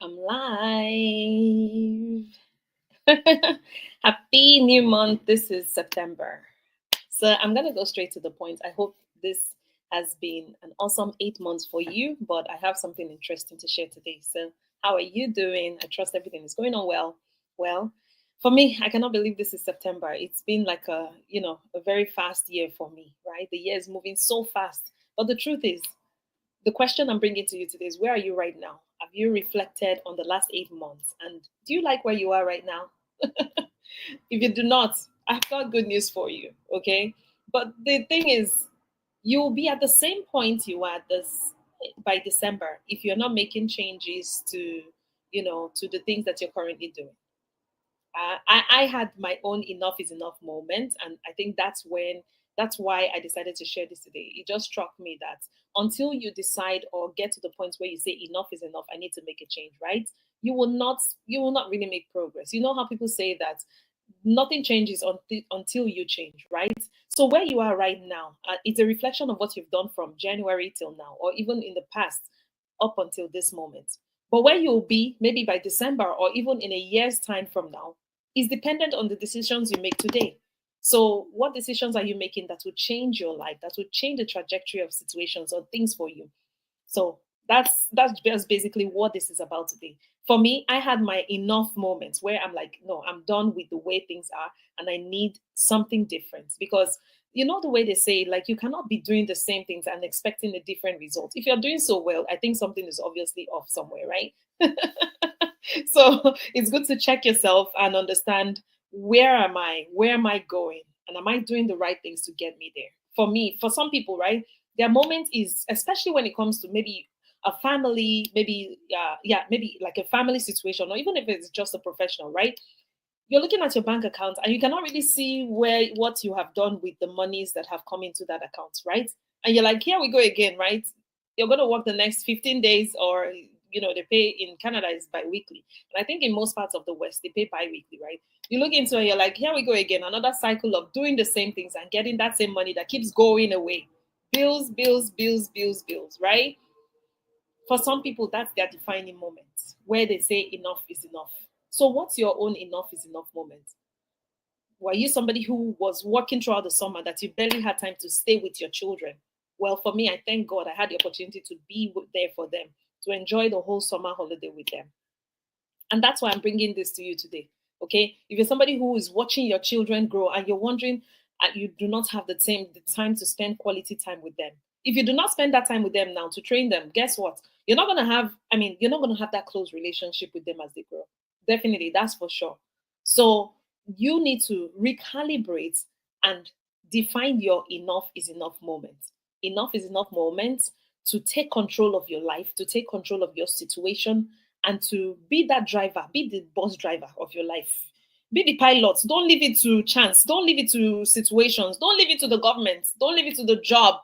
I'm live. Happy new month. This is September. So I'm going to go straight to the point. I hope this has been an awesome 8 months for you, but I have something interesting to share today. So, how are you doing? I trust everything is going on well. Well, for me, I cannot believe this is September. It's been like a very fast year for me, right? The year is moving so fast. But the truth is, the question I'm bringing to you today is, where are you right now? Have you reflected on the last 8 months? And do you like where you are right now? If you do not, I've got good news for you, okay? But the thing is, you'll be at the same point you are this by December if you're not making changes to the things that you're currently doing. I had my own enough is enough moment, and I think that's why I decided to share this today. It just struck me that until you decide or get to the point where you say enough is enough, I need to make a change, right? You will not really make progress. You know how people say that nothing changes until you change, right? So where you are right now, it's a reflection of what you've done from January till now, or even in the past up until this moment. But where you'll be, maybe by December or even in a year's time from now, is dependent on the decisions you make today. So, what decisions are you making that will change your life, that will change the trajectory of situations or things for you? So that's just basically what this is about today. For me, I had my enough moments where I'm like, no, I'm done with the way things are, and I need something different. Because you know the way they say, like, you cannot be doing the same things and expecting a different result. If you're doing so well, I think something is obviously off somewhere, right? So it's good to check yourself and understand, where am I? Where am I going? And am I doing the right things to get me there? For me, for some people, right? Their moment is, especially when it comes to maybe a family, maybe maybe like a family situation, or even if it's just a professional, right? You're looking at your bank account and you cannot really see where what you have done with the monies that have come into that account, right? And you're like, here we go again, right? You're going to work the next 15 days, or they pay in Canada is bi-weekly, and I think in most parts of the West they pay bi-weekly, right? You look into it, you're like, here we go again, another cycle of doing the same things and getting that same money that keeps going away. Bills, bills, bills, bills, bills, right? For some people, that's their defining moment where they say enough is enough. So, what's your own enough is enough moment? Were you somebody who was working throughout the summer that you barely had time to stay with your children? Well, for me, I thank God I had the opportunity to be there for them, to enjoy the whole summer holiday with them. And that's why I'm bringing this to you today. Okay. If you're somebody who is watching your children grow and you're wondering, you do not have the time to spend quality time with them. If you do not spend that time with them now to train them, guess what? You're not going to have that close relationship with them as they grow. Definitely, that's for sure. So you need to recalibrate and define your enough is enough moment. Enough is enough moment to take control of your life, to take control of your situation, and to be that driver, be the bus driver of your life. Be the pilot. Don't leave it to chance. Don't leave it to situations. Don't leave it to the government. Don't leave it to the job.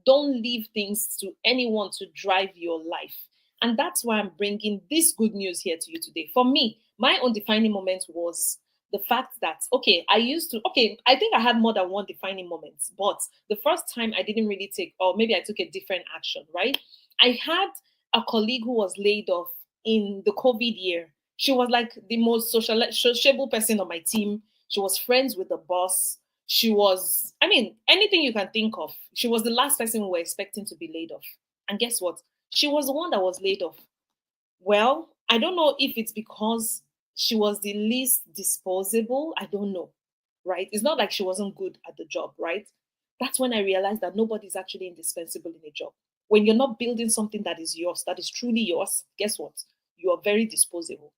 Don't leave things to anyone to drive your life. And that's why I'm bringing this good news here to you today. For me, my own defining moment was the fact that, I think I had more than one defining moment, but the first time I didn't really take, or maybe I took a different action, right? I had a colleague who was laid off in the COVID year. She was like the most sociable person on my team. She was friends with the boss. She was, anything you can think of. She was the last person we were expecting to be laid off. And guess what? She was the one that was laid off. Well, I don't know if it's because she was the least disposable. I don't know, right? It's not like she wasn't good at the job, right? That's when I realized that nobody's actually indispensable in a job. When you're not building something that is yours, that is truly yours, guess what? You are very disposable.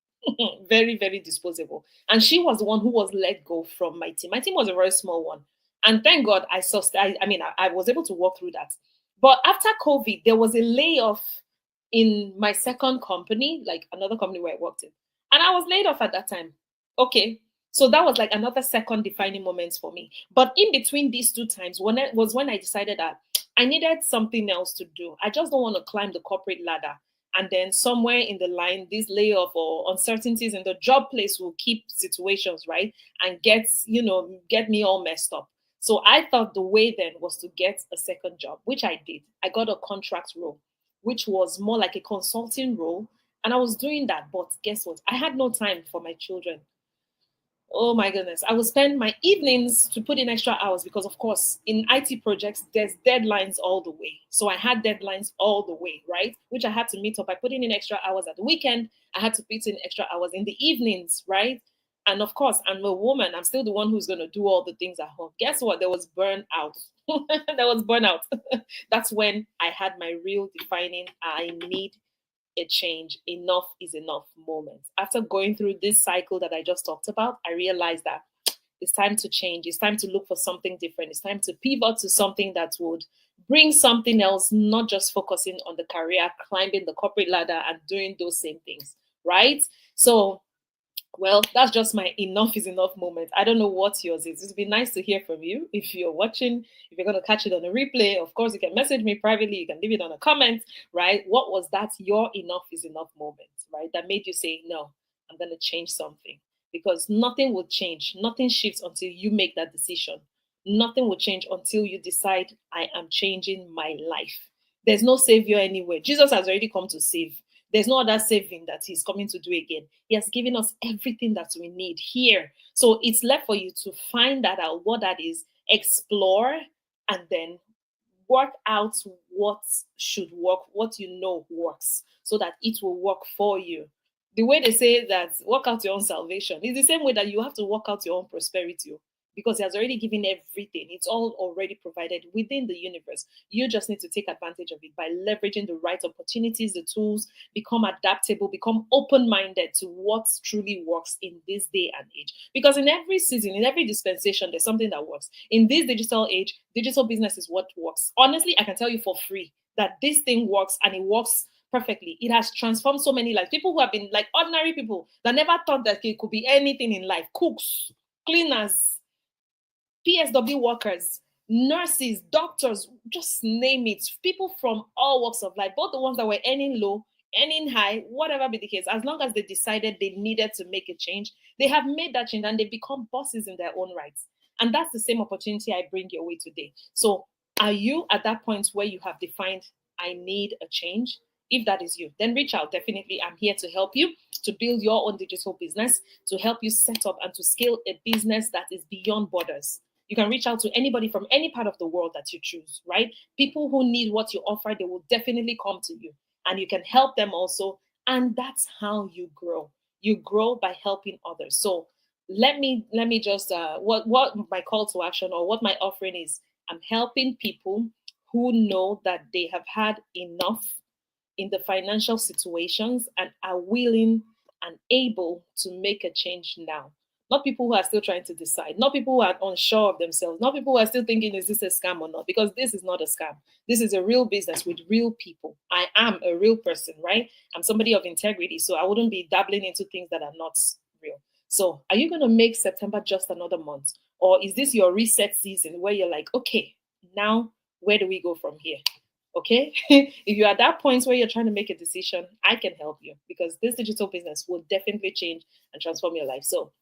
Very, very disposable. And she was the one who was let go from my team. My team was a very small one. And thank God I was able to walk through that. But after COVID, there was a layoff in my second company, like another company where I worked in. And I was laid off at that time. Okay. So that was like another second defining moments for me. But in between these two times, when I decided that I needed something else to do. I just don't want to climb the corporate ladder. And then somewhere in the line, this layoff or uncertainties in the job place will keep situations, right? And get me all messed up. So I thought the way then was to get a second job, which I did. I got a contract role, which was more like a consulting role. And I was doing that, but guess what? I had no time for my children. Oh my goodness. I would spend my evenings to put in extra hours because, of course, in IT projects, there's deadlines all the way. So I had deadlines all the way, right? Which I had to meet up by putting in extra hours at the weekend. I had to put in extra hours in the evenings, right? And of course, I'm a woman. I'm still the one who's going to do all the things at home. Guess what? There was burnout. There was burnout. That's when I had my real defining I need a change, enough is enough moment. After going through this cycle that I just talked about, I realized that it's time to change. It's time to look for something different. It's time to pivot to something that would bring something else, not just focusing on the career, climbing the corporate ladder and doing those same things, right? So well, that's just my enough is enough moment. I don't know what yours is. It'd be nice to hear from you. If you're watching, if you're going to catch it on a replay, of course, you can message me privately. You can leave it on a comment, right? What was that your enough is enough moment, right? That made you say, no, I'm going to change something. Because nothing will change. Nothing shifts until you make that decision. Nothing will change until you decide, I am changing my life. There's no savior anywhere. Jesus has already come to save. There's no other saving that he's coming to do again. He has given us everything that we need here. So it's left for you to find that out, what that is, explore, and then work out what should work, what you know works, so that it will work for you. The way they say that work out your own salvation is the same way that you have to work out your own prosperity, because he has already given everything. It's all already provided within the universe. You just need to take advantage of it by leveraging the right opportunities, the tools, become adaptable, become open-minded to what truly works in this day and age. Because in every season, in every dispensation, there's something that works. In this digital age, digital business is what works. Honestly, I can tell you for free that this thing works, and it works perfectly. It has transformed so many lives. People who have been like ordinary people that never thought that it could be anything in life, cooks, cleaners, PSW workers, nurses, doctors, just name it. People from all walks of life, both the ones that were earning low, earning high, whatever be the case, as long as they decided they needed to make a change, they have made that change and they become bosses in their own rights. And that's the same opportunity I bring your way today. So, are you at that point where you have defined, I need a change? If that is you, then reach out. Definitely, I'm here to help you to build your own digital business, to help you set up and to scale a business that is beyond borders. You can reach out to anybody from any part of the world that you choose, right? People who need what you offer, they will definitely come to you, and you can help them also. And that's how you grow. You grow by helping others. So let me just what my call to action or what my offering is. I'm helping people who know that they have had enough in the financial situations and are willing and able to make a change now. Not people who are still trying to decide, not people who are unsure of themselves, not people who are still thinking, is this a scam or not? Because this is not a scam. This is a real business with real people. I am a real person, right? I'm somebody of integrity. So I wouldn't be dabbling into things that are not real. So are you going to make September just another month? Or is this your reset season where you're like, okay, now where do we go from here? Okay. If you're at that point where you're trying to make a decision, I can help you because this digital business will definitely change and transform your life. So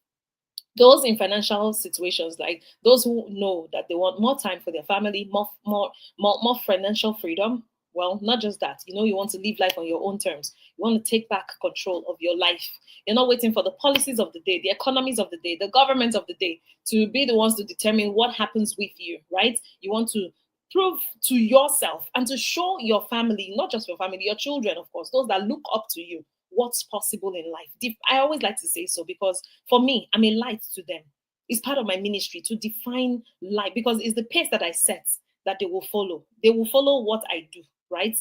those in financial situations, like those who know that they want more time for their family, more financial freedom. Well, not just that, you want to live life on your own terms. You want to take back control of your life. You're not waiting for the policies of the day, the economies of the day, the governments of the day to be the ones to determine what happens with you, right? You want to prove to yourself and to show your family, not just your family, your children, of course, those that look up to you, what's possible in life. I always like to say so because for me, I'm a light to them. It's part of my ministry to define life because it's the pace that I set that they will follow. They will follow what I do, right?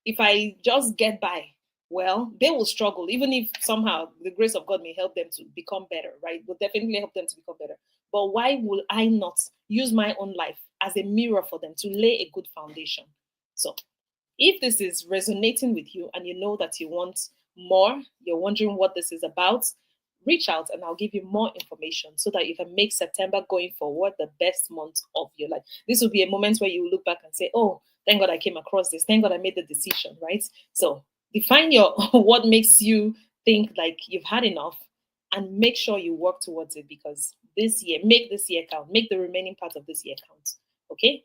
If I just get by, well, they will struggle, even if somehow the grace of God may help them to become better, right? Will definitely help them to become better. But why will I not use my own life as a mirror for them to lay a good foundation? So if this is resonating with you and you know that you want more, you're wondering what this is about, reach out and I'll give you more information so that you can make September going forward the best month of your life. This will be a moment where you look back and say, oh, thank God I came across this. Thank God I made the decision, right? So define your what makes you think like you've had enough and make sure you work towards it because this year, make this year count. Make the remaining part of this year count. Okay?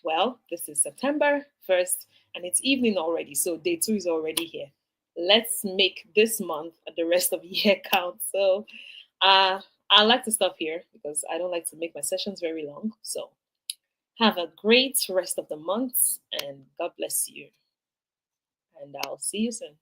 Well, this is September 1st and it's evening already. So day 2 is already here. let's make this month and the rest of the year count. So I like to stop here because I don't like to make my sessions very long. So have a great rest of the month and God bless you. And I'll see you soon.